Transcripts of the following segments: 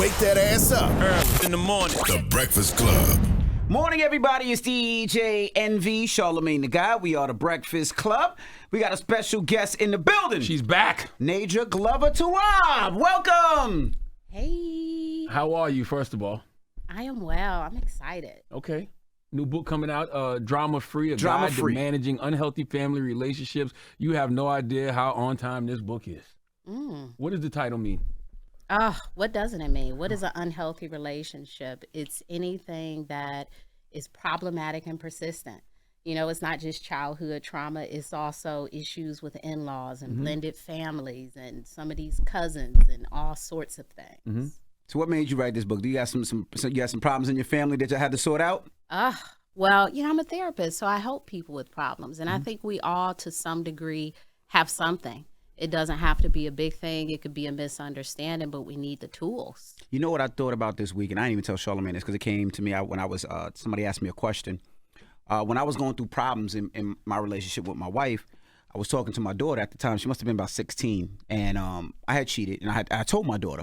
Wake that ass up. Early in the morning. The Breakfast Club. Morning, everybody. It's DJ NV, Charlamagne the Guy. We are the Breakfast Club. We got a special guest in the building. She's back. Nedra Tawwab. Welcome. Hey. How are you, first of all? I am well. I'm excited. Okay. New book coming out, Drama-Free, a guide to Drama-Free. managing unhealthy family relationships. You have no idea how on time this book is. What does the title mean? What doesn't it mean? What is an unhealthy relationship? It's anything that is problematic and persistent. You know, it's not just childhood trauma. It's also issues with in-laws and blended families and some of these cousins and all sorts of things. So what made you write this book? Do you got some problems in your family that you had to sort out? Well, you know, I'm a therapist, so I help people with problems. And I think we all, to some degree, have something. It doesn't have to be a big thing. It could be a misunderstanding, but we need the tools. You know what I thought about this week, and I didn't even tell Charlamagne this because it came to me when I was, somebody asked me a question. When I was going through problems in my relationship with my wife, I was talking to my daughter at the time. She must have been about 16, and I had cheated, and I told my daughter.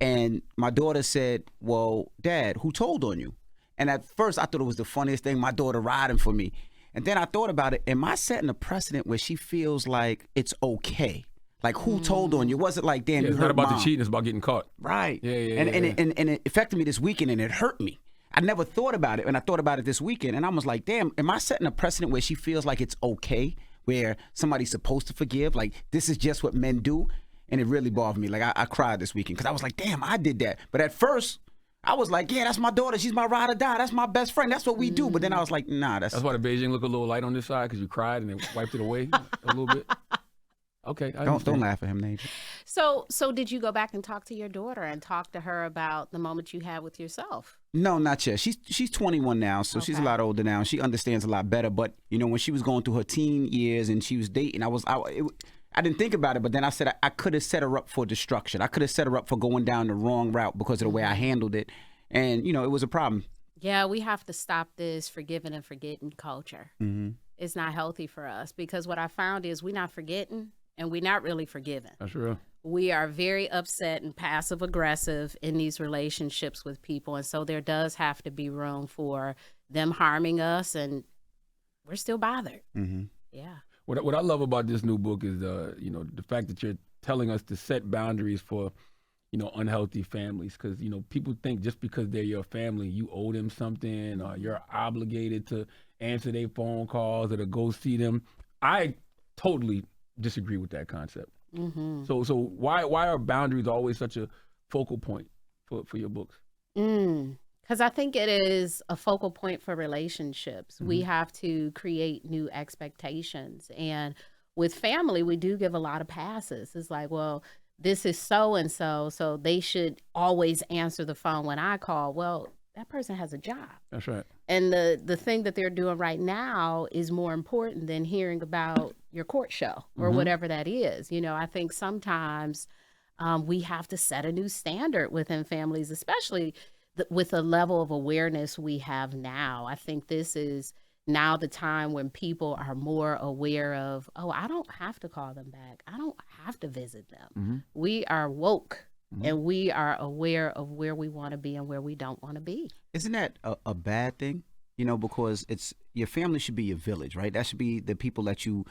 And my daughter said, well, Dad, who told on you? And at first, I thought it was the funniest thing, my daughter riding for me. And then I thought about it. Am I setting a precedent where she feels like it's okay? Like, who told on you? Was it like, damn, you It's hurt not about Mom? the cheating, it's about getting caught. Right. Yeah. And it affected me this weekend, and it hurt me. I never thought about it, and I thought about it this weekend, and I was like, damn, am I setting a precedent where she feels like it's okay, where somebody's supposed to forgive? Like, this is just what men do? And it really bothered me. Like, I cried this weekend because I was like, damn, I did that. But at first, I was like, yeah, that's my daughter. She's my ride or die. That's my best friend. That's what we do. But then I was like, nah, That's why the Beijing look a little light on this side, because you cried and then wiped it away a little bit. Okay. Don't laugh at him, Nedra. So did you go back and talk to your daughter and talk to her about the moment you had with yourself? No, not yet. She's 21 now, so she's a lot older now. She understands a lot better. But, you know, when she was going through her teen years and she was dating, I didn't think about it, but then I said I could have set her up for destruction. I could have set her up for going down the wrong route because of the way I handled it. And, you know, it was a problem. Yeah, we have to stop this forgiving and forgetting culture. It's not healthy for us because what I found is we're not forgetting and we're not really forgiving. That's real. We are very upset and passive aggressive in these relationships with people. And so there does have to be room for them harming us, and we're still bothered. Yeah. What I love about this new book is the fact that you're telling us to set boundaries for, unhealthy families, because people think just because they're your family you owe them something or you're obligated to answer their phone calls or to go see them. I totally disagree with that concept. So why are boundaries always such a focal point for your books? Because I think it is a focal point for relationships. We have to create new expectations. And with family, we do give a lot of passes. It's like, well, this is so-and-so, so they should always answer the phone when I call. Well, that person has a job. That's right. And the thing that they're doing right now is more important than hearing about your court show or whatever that is. I think sometimes we have to set a new standard within families, especially with the level of awareness we have now. I think this is now the time when people are more aware of, I don't have to call them back. I don't have to visit them. We are woke and we are aware of where we want to be and where we don't want to be. Isn't that a bad thing? Because it's your family should be your village, right? That should be the people that you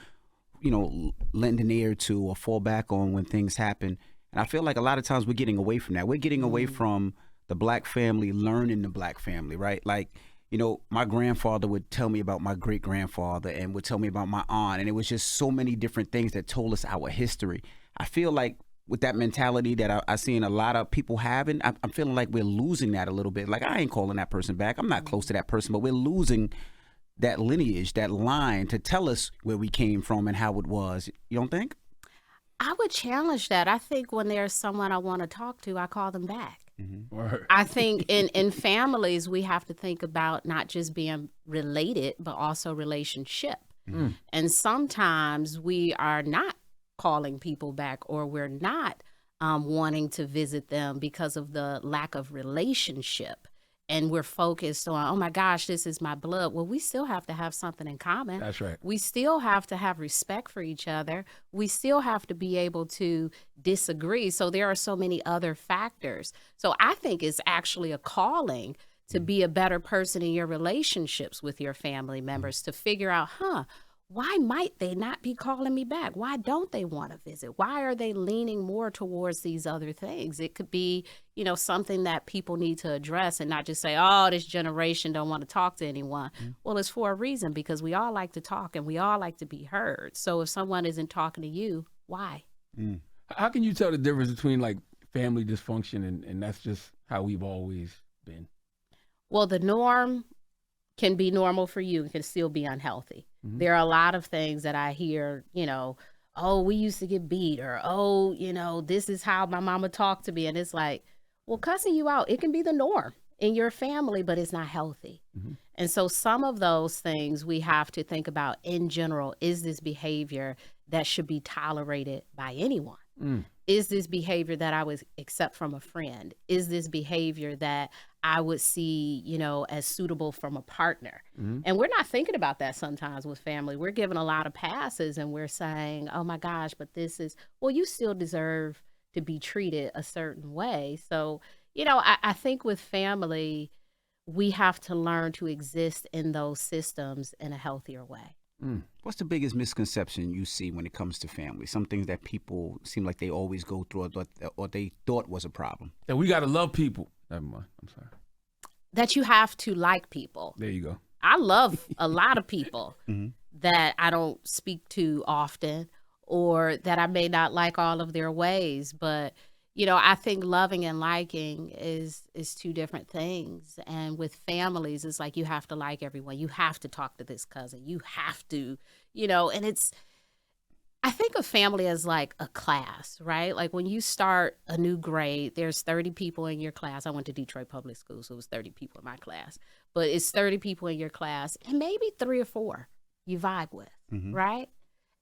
lend an ear to or fall back on when things happen. And I feel like a lot of times we're getting away from that. We're getting away from the black family, learning the black family, right? Like, my grandfather would tell me about my great grandfather and would tell me about my aunt. And it was just so many different things that told us our history. I feel like with that mentality that I seen a lot of people having, I'm feeling like we're losing that a little bit. Like, I ain't calling that person back. I'm not close to that person, but we're losing that lineage, that line to tell us where we came from and how it was. You don't think? I would challenge that. I think when there's someone I want to talk to, I call them back. Word. I think in families, we have to think about not just being related, but also relationship. And sometimes we are not calling people back, or we're not wanting to visit them because of the lack of relationship. and we're focused on, oh my gosh, this is my blood. Well, we still have to have something in common. That's right. We still have to have respect for each other. We still have to be able to disagree. So there are so many other factors. So I think it's actually a calling to be a better person in your relationships with your family members, to figure out, why might they not be calling me back? Why don't they want to visit? Why are they leaning more towards these other things? It could be, something that people need to address and not just say, oh, this generation don't want to talk to anyone. Well, it's for a reason, because we all like to talk and we all like to be heard. So if someone isn't talking to you, why? How can you tell the difference between like family dysfunction and that's just how we've always been? Well, the norm can be normal for you and can still be unhealthy. There are a lot of things that I hear, oh, we used to get beat, or, oh, this is how my mama talked to me. And it's like, well, cussing you out, it can be the norm in your family, but it's not healthy. And so some of those things we have to think about in general. Is this behavior that should be tolerated by anyone? Is this behavior that I would accept from a friend? Is this behavior that I would see, as suitable from a partner? And we're not thinking about that sometimes with family. We're giving a lot of passes and we're saying, oh my gosh, but this is, well, you still deserve to be treated a certain way. So, I think with family, we have to learn to exist in those systems in a healthier way. What's the biggest misconception you see when it comes to family? Some things that people seem like they always go through, or they thought was a problem. That we got to love people. Never mind. I'm sorry. That you have to like people. There you go. I love a lot of people that I don't speak to often, or that I may not like all of their ways. But, I think loving and liking is two different things. And with families, it's like you have to like everyone. You have to talk to this cousin. You have to, and I think of family as like a class, right? Like when you start a new grade, there's 30 people in your class. I went to Detroit Public Schools, so it was 30 people in my class. But it's 30 people in your class, and maybe 3 or 4 you vibe with, right?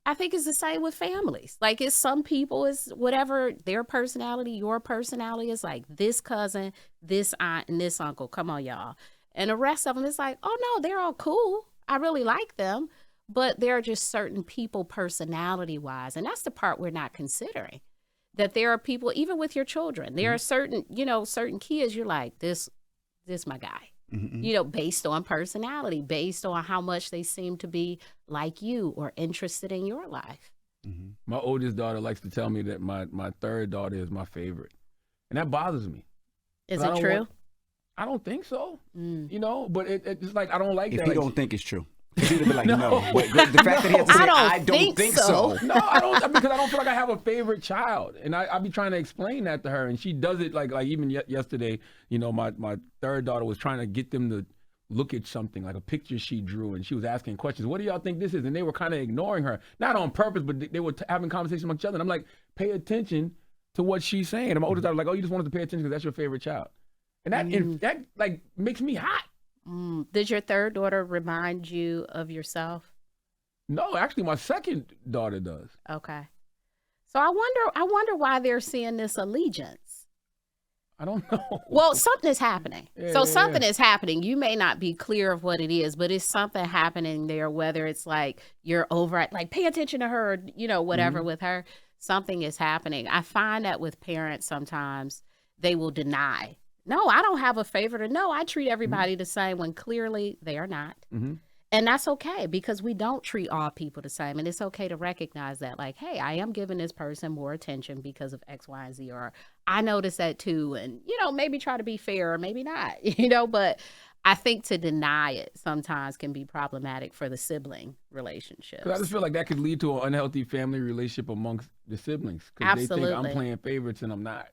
I think it's the same with families. Like it's some people, is whatever their personality, your personality is, like this cousin, this aunt, and this uncle. Come on, y'all. And the rest of them is like, oh no, they're all cool. I really like them. But there are just certain people personality-wise, and that's the part we're not considering. That there are people, even with your children, there are certain kids you're like, this my guy. Based on personality, based on how much they seem to be like you or interested in your life. My oldest daughter likes to tell me that my third daughter is my favorite. And that bothers me. Is it true? I don't think so. But it's like, I don't like if that. If you don't think it's true. He'd be like, no. The fact that he has to say, I don't think so. No, I don't, because I don't feel like I have a favorite child. And I be trying to explain that to her. And she does it like even yesterday, my third daughter was trying to get them to look at something, like a picture she drew. And she was asking questions. What do y'all think this is? And they were kind of ignoring her. Not on purpose, but they were having conversations among each other. And I'm like, pay attention to what she's saying. And my oldest daughter was like, oh, you just wanted to pay attention because that's your favorite child. And that like makes me hot. Did your third daughter remind you of yourself? No, actually, my second daughter does. Okay. So I wonder why they're seeing this allegiance. I don't know. Well, something is happening. Something is happening. You may not be clear of what it is, but it's something happening there, whether it's like you're over, like pay attention to her, whatever with her. Something is happening. I find that with parents sometimes they will deny. No, I don't have a favorite, or no, I treat everybody the same, when clearly they are not. And that's okay, because we don't treat all people the same. And it's okay to recognize that, like, hey, I am giving this person more attention because of X, Y, and Z, or I notice that too. And, maybe try to be fair or maybe not, but I think to deny it sometimes can be problematic for the sibling relationship. Because I just feel like that could lead to an unhealthy family relationship amongst the siblings. Because they think I'm playing favorites and I'm not.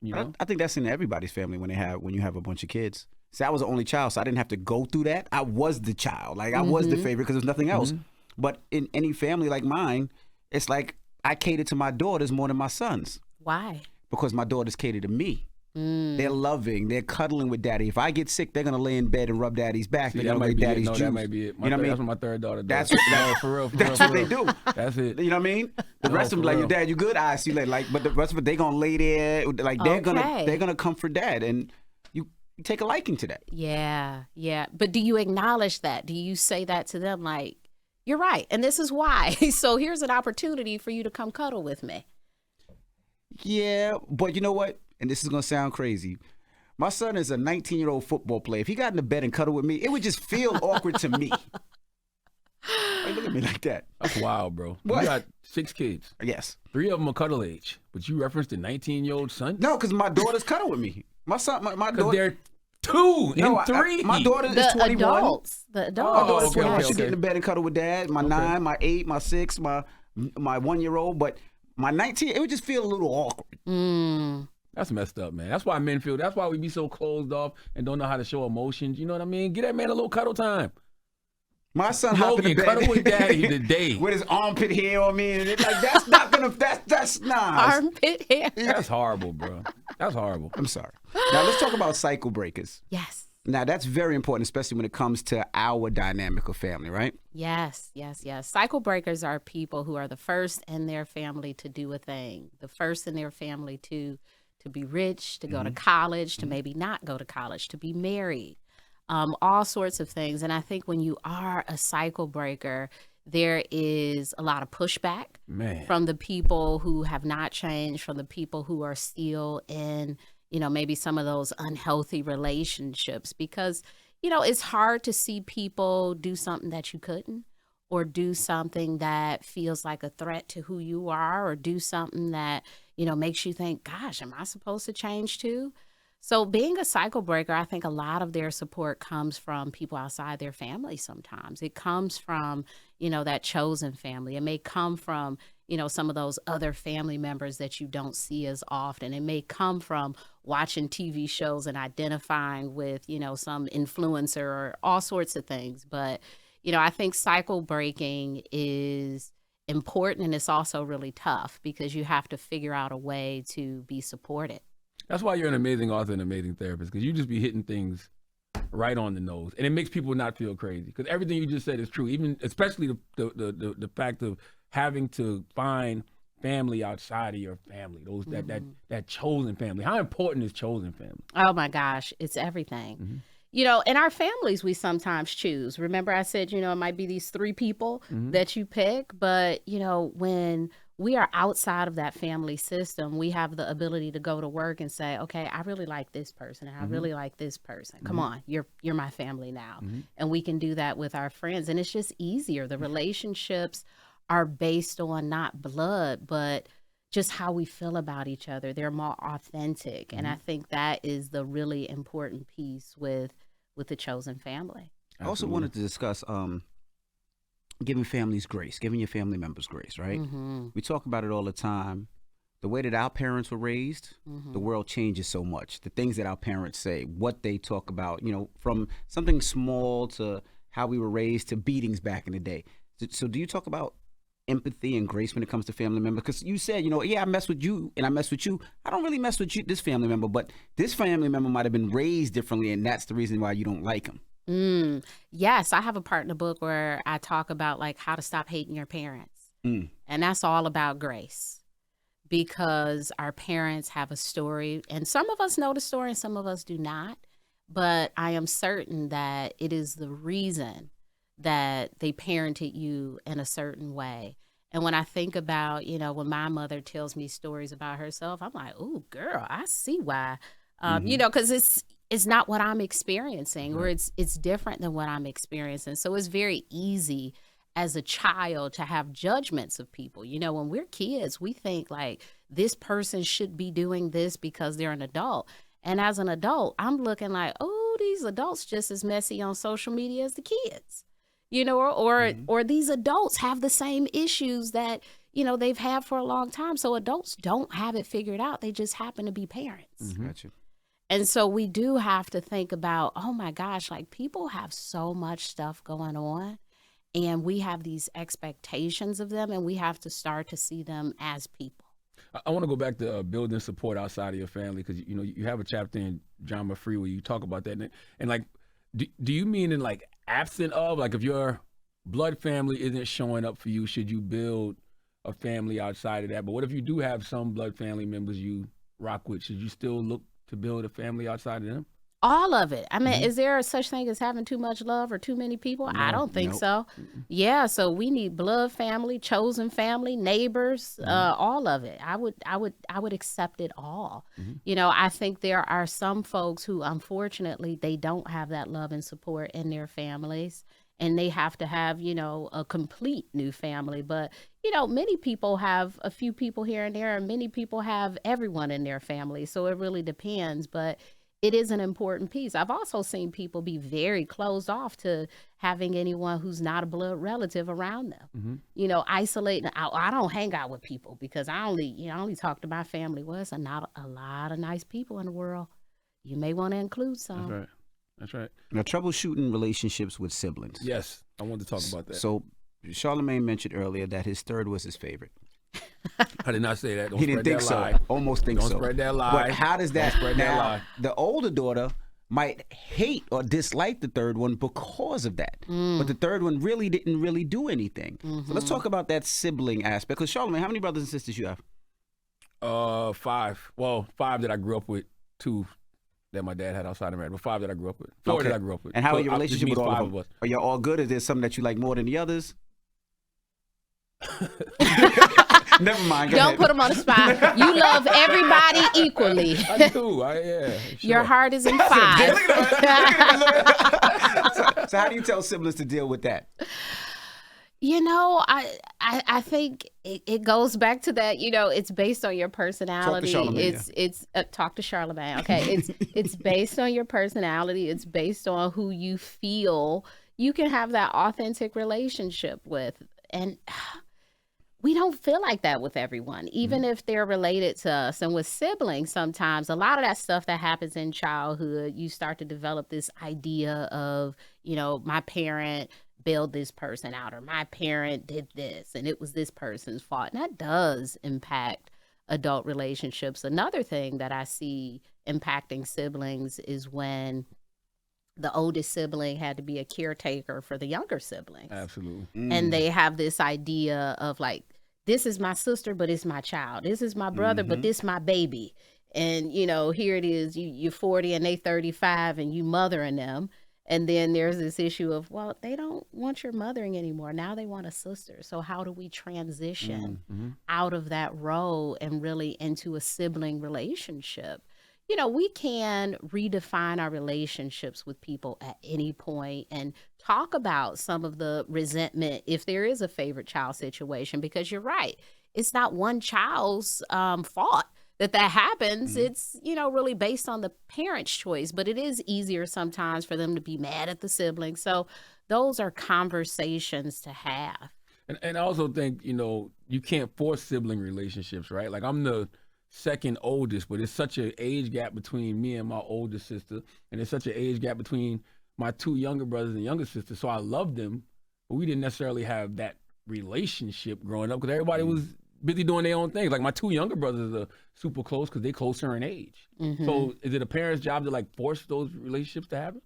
I think that's in everybody's family when you have a bunch of kids. See, I was the only child, so I didn't have to go through that. I was the child. Like, I was the favorite because there's nothing else. But in any family like mine, it's like I cater to my daughters more than my sons. Why? Because my daughters cater to me. They're loving. They're cuddling with daddy. If I get sick, they're going to lay in bed and rub daddy's back. They're going to lick daddy's juice. That might be it. That's what my third daughter does. For real. That's what they do. That's it. You know what I mean? The rest of them like, your dad, you good? I see later. Like, but the rest of it, they going to lay there. Like, they're going to comfort dad. And take a liking to that. Yeah, yeah. But do you acknowledge that? Do you say that to them like, you're right, and this is why. So here's an opportunity for you to come cuddle with me. Yeah, but you know what? And this is going to sound crazy. My son is a 19-year-old football player. If he got in the bed and cuddled with me, it would just feel awkward to me. Like, look at me like that. That's wild, bro. What? You got 6 kids. Yes. 3 of them are cuddle age, but you referenced a 19-year-old son? No, because my daughters cuddle with me. My son, my Because daughter. they're 2 No, and 3. my daughter is The 21. adults. My Oh, daughter's okay, 21. okay, She get in the okay. bed and cuddle with dad. My 9, my 8, my 6, my 1-year-old. But my 19, it would just feel a little awkward. That's messed up, man. That's why men feel. That's why we be so closed off and don't know how to show emotions. You know what I mean? Get that man a little cuddle time. My son hop in the Logan, bed cuddle with daddy today. with his armpit hair on me, and it's like that's not gonna. That's nah. Armpit hair. That's horrible, bro. That's horrible. I'm sorry. Now let's talk about cycle breakers. Yes. Now that's very important, especially when it comes to our dynamic of family, right? Yes, yes, yes. Cycle breakers are people who are the first in their family to do a thing, the first in their family to be rich, to go to college, to maybe not go to college, to be married, all sorts of things. And I think when you are a cycle breaker, there is a lot of pushback from the people who have not changed, from the people who are still in, maybe some of those unhealthy relationships, because, it's hard to see people do something that you couldn't, or do something that feels like a threat to who you are, or do something that, makes you think, gosh, am I supposed to change too? So being a cycle breaker, I think a lot of their support comes from people outside their family sometimes. It comes from, that chosen family. It may come from, some of those other family members that you don't see as often. It may come from watching TV shows and identifying with, some influencer or all sorts of things. But, I think cycle breaking is important, and it's also really tough because you have to figure out a way to be supported. That's why you're an amazing author and amazing therapist, because you just be hitting things right on the nose, and it makes people not feel crazy. Because everything you just said is true, even especially the fact of having to find family outside of your family, those that chosen family. How important is chosen family? Oh my gosh, it's everything. In our families, we sometimes choose. Remember I said, it might be these 3 people that you pick, but, when we are outside of that family system, we have the ability to go to work and say, okay, I really like this person, and I really like this person. Come on, you're my family now. And we can do that with our friends, and it's just easier. The relationships are based on not blood, but just how we feel about each other. They're more authentic. And I think that is the really important piece with the chosen family. I also wanted to discuss giving families grace, giving your family members grace, right? We talk about it all the time. The way that our parents were raised, the world changes so much. The things that our parents say, what they talk about, from something small to how we were raised to beatings back in the day. So do you talk about empathy and grace when it comes to family members? Because you said, I mess with you and I mess with you. I don't really mess with you, this family member, but this family member might have been raised differently, and that's the reason why you don't like them. Yes, I have a part in the book where I talk about like how to stop hating your parents. And that's all about grace, because our parents have a story, and some of us know the story and some of us do not. But I am certain that it is the reason that they parented you in a certain way. And when I think about, when my mother tells me stories about herself, I'm like, oh, girl, I see why. Because it's not what I'm experiencing, or it's different than what I'm experiencing. So it's very easy as a child to have judgments of people. When we're kids, we think like this person should be doing this because they're an adult. And as an adult, I'm looking like, oh, these adults just as messy on social media as the kids. Or these adults have the same issues that, they've had for a long time. So adults don't have it figured out. They just happen to be parents. Gotcha. And so we do have to think about, oh my gosh, like people have so much stuff going on, and we have these expectations of them, and we have to start to see them as people. I want to go back to building support outside of your family, because, you have a chapter in Drama Free where you talk about that. And like, do you mean in like absent of, like if your blood family isn't showing up for you, should you build a family outside of that? But what if you do have some blood family members you rock with? Should you still look to build a family outside of them? All of it. I mean, is there a such thing as having too much love or too many people? I don't think so. Yeah, so we need blood family, chosen family, neighbors, all of it. I would accept it all. You know, I think there are some folks who, unfortunately, they don't have that love and support in their families, and they have to have, you know, a complete new family. But, you know, many people have a few people here and there, and many people have everyone in their family. So it really depends. But it is an important piece. I've also seen people be very closed off to having anyone who's not a blood relative around them. You know, isolating. I don't hang out with people because I only talk to my family. Well, it's not a lot of nice people in the world. You may want to include some. That's right. Now, troubleshooting relationships with siblings. Yes, I wanted to talk about that. So, Charlamagne mentioned earlier that his third was his favorite. I did not say that. Don't He didn't spread think that so. lie. Almost think Don't so. spread that lie. But how does that Don't spread that now? lie. The older daughter might hate or dislike the third one because of that. But the third one didn't really do anything. So let's talk about that sibling aspect. Because Charlamagne, how many brothers and sisters you have? 5. Well, 5 that I grew up with. 2 that my dad had outside of marriage, but 5 that I grew up with. 4 that I grew up with. And how So are your relationship with all 5 of them? us? Are y'all all good? Is there something that you like more than the others? Never mind. Go Don't ahead. put them on the spot. You love everybody equally. I do. Yeah. Sure. Your heart is in 5. So how do you tell siblings to deal with that? You know, I think it goes back to that. You know, it's based on your personality. Charlamagne, Talk to Charlamagne. Okay, it's based on your personality. It's based on who you feel you can have that authentic relationship with, and we don't feel like that with everyone, even if they're related to us. And with siblings, sometimes a lot of that stuff that happens in childhood, you start to develop this idea of, you know, my parent bailed this person out, or my parent did this and it was this person's fault. And that does impact adult relationships. Another thing that I see impacting siblings is when the oldest sibling had to be a caretaker for the younger siblings. Absolutely. And they have this idea of like, this is my sister, but it's my child. This is my brother, but this my baby. And, you know, here it is, you're 40 and they 35 and you mothering them. And then there's this issue of, well, they don't want your mothering anymore. Now they want a sister. So how do we transition out of that role and really into a sibling relationship? You know, we can redefine our relationships with people at any point and talk about some of the resentment if there is a favorite child situation, because you're right. It's not one child's fault that happens. It's, you know, really based on the parent's choice, but it is easier sometimes for them to be mad at the sibling. So those are conversations to have. And I also think, you know, you can't force sibling relationships, right? Like I'm the second oldest, but it's such an age gap between me and my older sister, and it's such an age gap between my 2 younger brothers and younger sisters. So I love them, but we didn't necessarily have that relationship growing up because everybody was busy doing their own things. Like my 2 younger brothers are super close because they're closer in age. So is it a parent's job to like force those relationships to happen?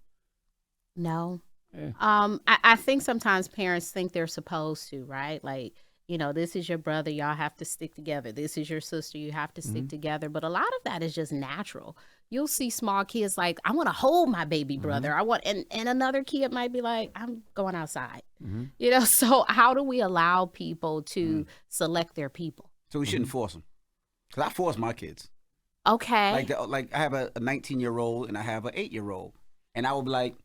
No. Yeah. I think sometimes parents think they're supposed to, right? Like, you know, this is your brother, y'all have to stick together. This is your sister, you have to stick together. But a lot of that is just natural. You'll see small kids like, I want to hold my baby brother. And another kid might be like, I'm going outside. You know, so how do we allow people to select their people? So we shouldn't force them. Because I force my kids. Okay. Like I have a 19-year-old and I have an 8-year-old. And I would be like,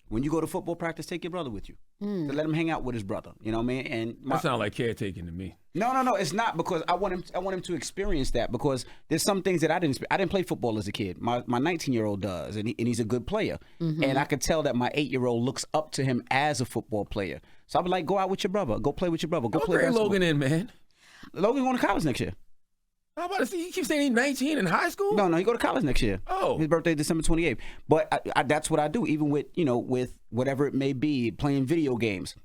when you go to football practice, take your brother with you. To let him hang out with his brother. You know what I mean? And That sounds like caretaking to me. No, it's not, because I want him to experience that, because there's some things that I didn't play football as a kid. My 19-year-old does, and he's a good player. And I could tell that my 8-year-old looks up to him as a football player. So I'll be like, go out with your brother, go play with your brother, go play Bring basketball. Logan in, man. Logan going to college next year. How about to see? You keep saying he's 19 in high school? No, he go to college next year. Oh. His birthday is December 28th. But that's what I do, even with, you know, with whatever it may be, playing video games.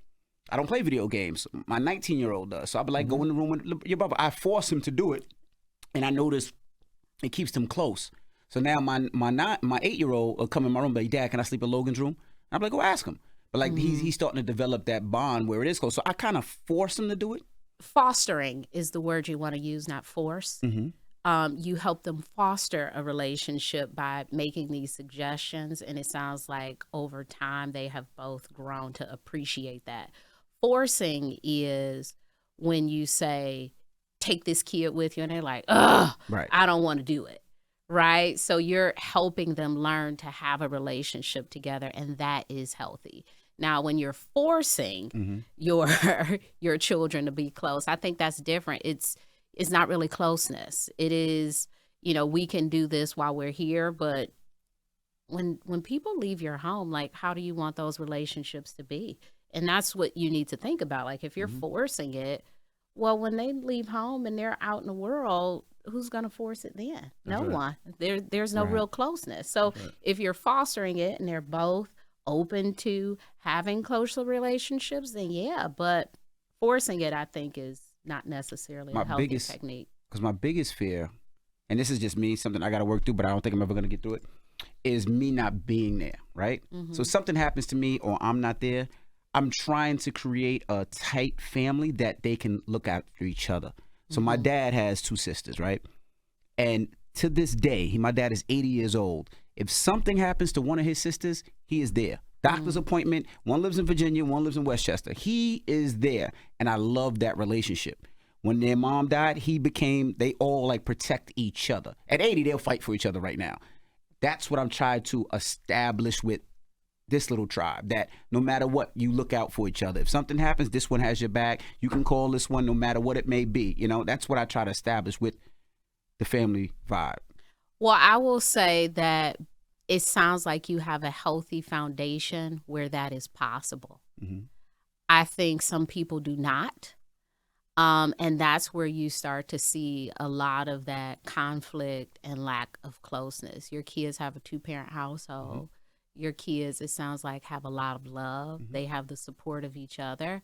I don't play video games. My 19-year-old does. So I'll be like, go in the room with your brother. I force him to do it, and I notice it keeps them close. So now my 8-year-old will come in my room and be like, Dad, can I sleep in Logan's room? And I'm like, go ask him. But like he's starting to develop that bond where it is close. So I kind of force him to do it. Fostering is the word you want to use, not force. you help them foster a relationship by making these suggestions. And it sounds like over time they have both grown to appreciate that. Forcing is when you say, take this kid with you, and they're like, ugh, Right. I don't want to do it. Right? So you're helping them learn to have a relationship together, and that is healthy. Now, when you're forcing your children to be close, I think that's different. It's not really closeness. It is, we can do this while we're here, but when people leave your home, like, how do you want those relationships to be? And that's what you need to think about. Like, if you're forcing it, well, when they leave home and they're out in the world, who's going to force it then? No one. There's no real closeness. So if you're fostering it and they're both open to having closer relationships, then yeah, but forcing it, I think, is not necessarily a healthy technique. Because my biggest fear, and this is just me, something I got to work through, but I don't think I'm ever going to get through it, is me not being there, right? So something happens to me or I'm not there, I'm trying to create a tight family that they can look after each other. So my dad has 2 sisters, right? And to this day, my dad is 80 years old. If something happens to one of his sisters, he is there. Doctor's appointment, one lives in Virginia, one lives in Westchester. He is there. And I love that relationship. When their mom died, they all like protect each other. At 80, they'll fight for each other right now. That's what I'm trying to establish with this little tribe, that no matter what, you look out for each other. If something happens, this one has your back. You can call this one no matter what it may be. That's what I try to establish with the family vibe. Well, I will say that it sounds like you have a healthy foundation where that is possible. I think some people do not. And that's where you start to see a lot of that conflict and lack of closeness. Your kids have a 2-parent household. Your kids, it sounds like, have a lot of love. They have the support of each other.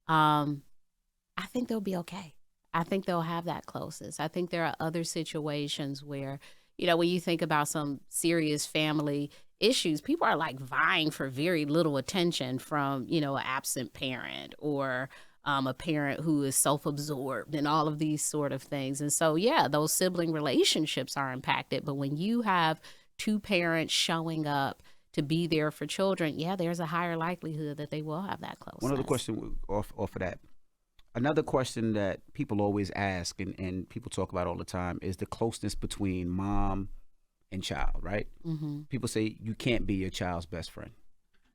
I think they'll be okay. I think they'll have that closeness. I think there are other situations where, when you think about some serious family issues, people are like vying for very little attention from, an absent parent or a parent who is self-absorbed and all of these sort of things. And so, yeah, those sibling relationships are impacted. But when you have 2 parents showing up to be there for children, yeah, there's a higher likelihood that they will have that closeness. One other question off of that. Another question that people always ask and people talk about all the time is the closeness between mom and child, right? People say you can't be your child's best friend,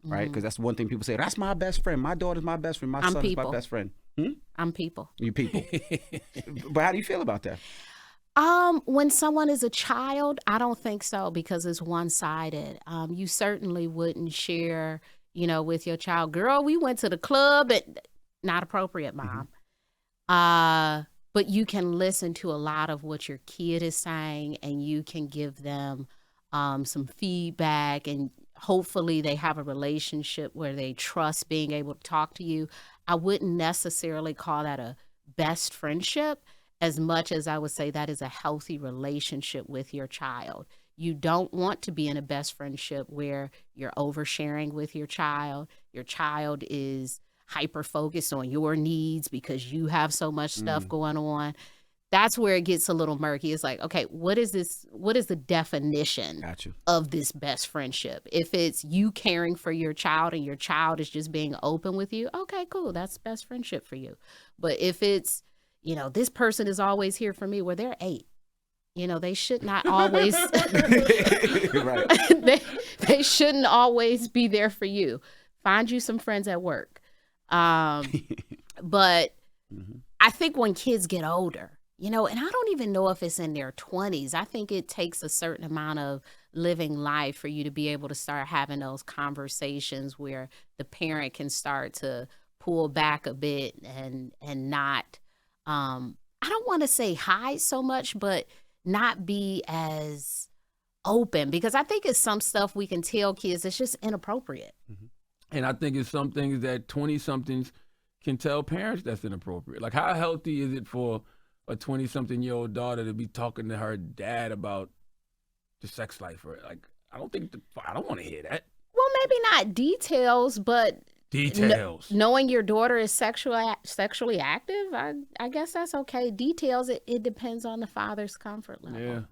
right? Because that's one thing people say, that's my best friend. My daughter's my best friend. My son is my best friend. I'm people. You people. But how do you feel about that? When someone is a child, I don't think so, because it's one-sided. You certainly wouldn't share, with your child, girl, we went to the club, and not appropriate, mom. But you can listen to a lot of what your kid is saying, and you can give them some feedback, and hopefully they have a relationship where they trust being able to talk to you. I wouldn't necessarily call that a best friendship, as much as I would say that is a healthy relationship with your child. You don't want to be in a best friendship where you're oversharing with your child. Your child is hyper-focused on your needs because you have so much stuff going on. That's where it gets a little murky. It's like, okay, what is this? What is the definition of this best friendship? If it's you caring for your child and your child is just being open with you, okay, cool, that's best friendship for you. But if it's, this person is always here for me, well, they're 8. They should not always, they shouldn't always be there for you. Find you some friends at work. But I think when kids get older, and I don't even know if it's in their 20s, I think it takes a certain amount of living life for you to be able to start having those conversations where the parent can start to pull back a bit and not, I don't want to say hide so much, but not be as open, because I think it's some stuff we can tell kids it's just inappropriate. And I think it's some things that 20-somethings can tell parents that's inappropriate. Like, how healthy is it for a 20-something-year-old daughter to be talking to her dad about the sex life? Or, like, I don't want to hear that. Well, maybe not details, but Details. Knowing your daughter is sexually active, I guess that's okay. Details, it depends on the father's comfort level.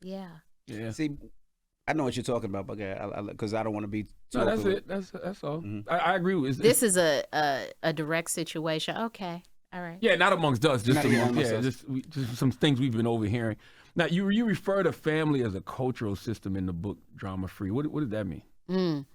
Yeah. See, I know what you're talking about, but because I don't want to be. No, that's it. That's all. Mm-hmm. I agree with this. Is a direct situation. Okay. All right. Yeah, not amongst us. Just some things we've been overhearing. Now, you refer to family as a cultural system in the book Drama Free. What does that mean?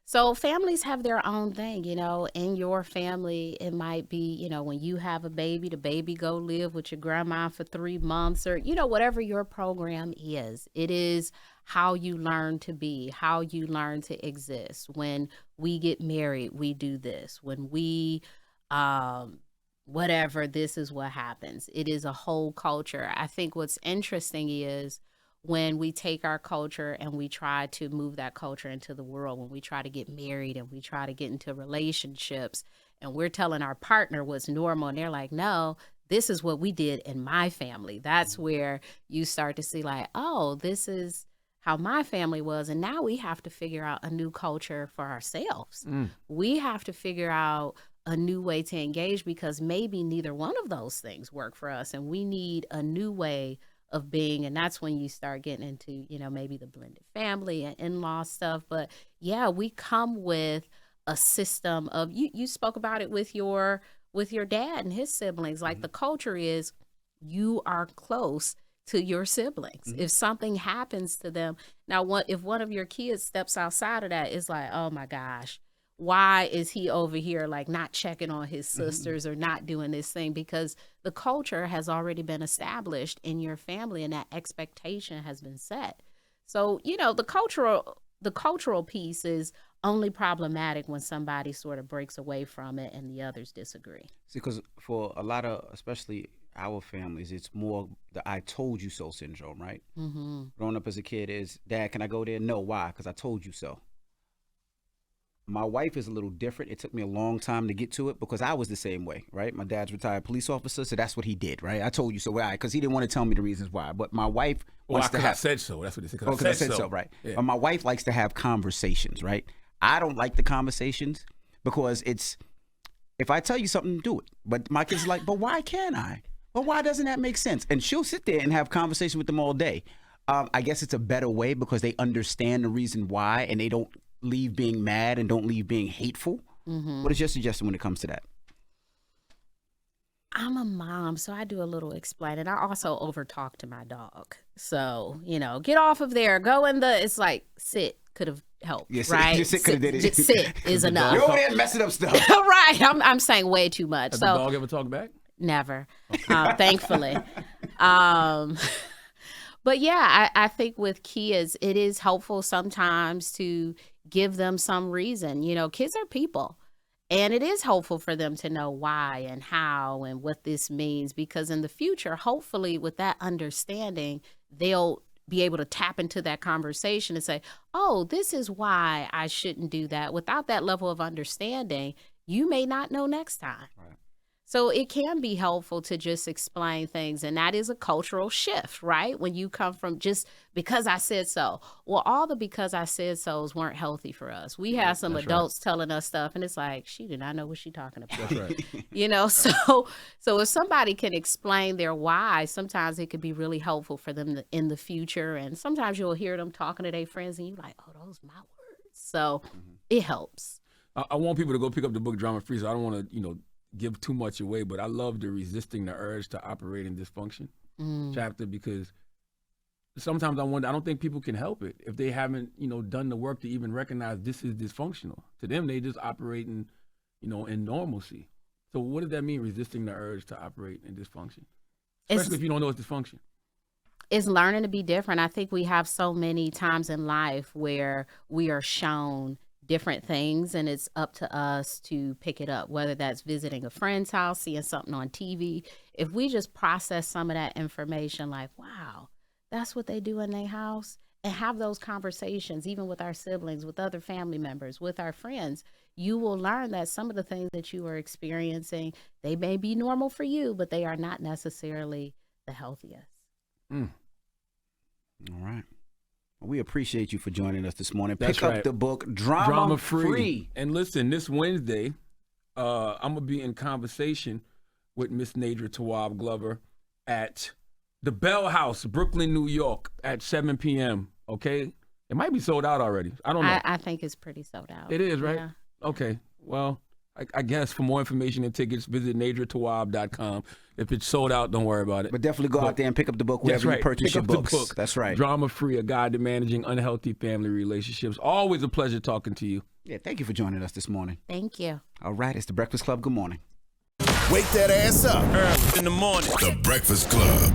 So families have their own thing, in your family. It might be, when you have a baby, the baby go live with your grandma for 3 months or, whatever your program is. It is how you learn to be, how you learn to exist. When we get married, we do this. When we, whatever, this is what happens. It is a whole culture. I think what's interesting is when we take our culture and we try to move that culture into the world, when we try to get married and we try to get into relationships and we're telling our partner what's normal and they're like, no, this is what we did in my family. That's where you start to see like, oh, this is how my family was. And now we have to figure out a new culture for ourselves. We have to figure out a new way to engage because maybe neither one of those things work for us. And we need a new way of being. And that's when you start getting into, maybe the blended family and in-law stuff. But yeah, we come with a system of, you spoke about it with your dad and his siblings. Like the culture is you are close to your siblings. If something happens to them, now if one of your kids steps outside of that, it's like, oh my gosh, why is he over here like not checking on his sisters or not doing this thing? Because the culture has already been established in your family and that expectation has been set. So, the cultural piece is only problematic when somebody sort of breaks away from it and the others disagree. See, because for a lot of, especially our families, it's more the I told you so syndrome, right? Growing up as a kid is, Dad, can I go there? No, why? Because I told you so. My wife is a little different. It took me a long time to get to it because I was the same way, right? My dad's retired police officer, so that's what he did, right? I told you so, why? Because he didn't want to tell me the reasons why. But my wife wants to have. I said so. That's what they said. Because I said so, right? Yeah. But my wife likes to have conversations, right? I don't like the conversations because if I tell you something, do it. But my kids are like, but why can't I? Well, why doesn't that make sense? And she'll sit there and have conversation with them all day. I guess it's a better way because they understand the reason why and they don't leave being mad and don't leave being hateful. What is your suggestion when it comes to that? I'm a mom, so I do a little explaining. I also overtalk to my dog. So, get off of there. Go in it's like, sit could have helped, right? Just sit could have did it. Just sit is enough. You're over there messing up stuff. Right. I'm saying way too much. Has the dog ever talked back? Never, thankfully. But yeah, I think with kids, it is helpful sometimes to give them some reason. Kids are people. And it is helpful for them to know why and how and what this means, because in the future, hopefully with that understanding, they'll be able to tap into that conversation and say, oh, this is why I shouldn't do that. Without that level of understanding, you may not know next time. Right. So it can be helpful to just explain things. And that is a cultural shift, right? When you come from just because I said so. Well, all the because I said so's weren't healthy for us. We had some adults telling us stuff and it's like, she did not know what she's talking about. That's right. So if somebody can explain their why, sometimes it could be really helpful for them in the future. And sometimes you'll hear them talking to their friends and you're like, oh, those are my words. So it helps. I want people to go pick up the book Drama Free, so I don't want to, give too much away, but I love the Resisting the Urge to Operate in Dysfunction chapter, because sometimes I don't think people can help it if they haven't, done the work to even recognize this is dysfunctional. To them, they just operate in normalcy. So what does that mean, resisting the urge to operate in dysfunction? Especially if you don't know it's dysfunction. It's learning to be different. I think we have so many times in life where we are shown different things and it's up to us to pick it up, whether that's visiting a friend's house, seeing something on TV. If we just process some of that information like, wow, that's what they do in their house, and have those conversations, even with our siblings, with other family members, with our friends, you will learn that some of the things that you are experiencing, they may be normal for you, but they are not necessarily the healthiest. All right. We appreciate you for joining us this morning. That's Pick up right. the book, Drama Free. And listen, this Wednesday, I'm going to be in conversation with Miss Nedra Tawwab Glover at the Bell House, Brooklyn, New York, at 7 p.m., okay? It might be sold out already. I don't know. I think it's pretty sold out. It is, right? Yeah. Okay. Well, I guess for more information and tickets, visit NedraTawwab.com. If it's sold out, don't worry about it. But definitely go out there and pick up the book That's wherever right. you purchase Pick your up the books. book. That's right. Drama Free, a guide to managing unhealthy family relationships. Always a pleasure talking to you. Yeah, thank you for joining us this morning. Thank you. All right, it's the Breakfast Club. Good morning. Wake that ass up. Early in the morning. The Breakfast Club.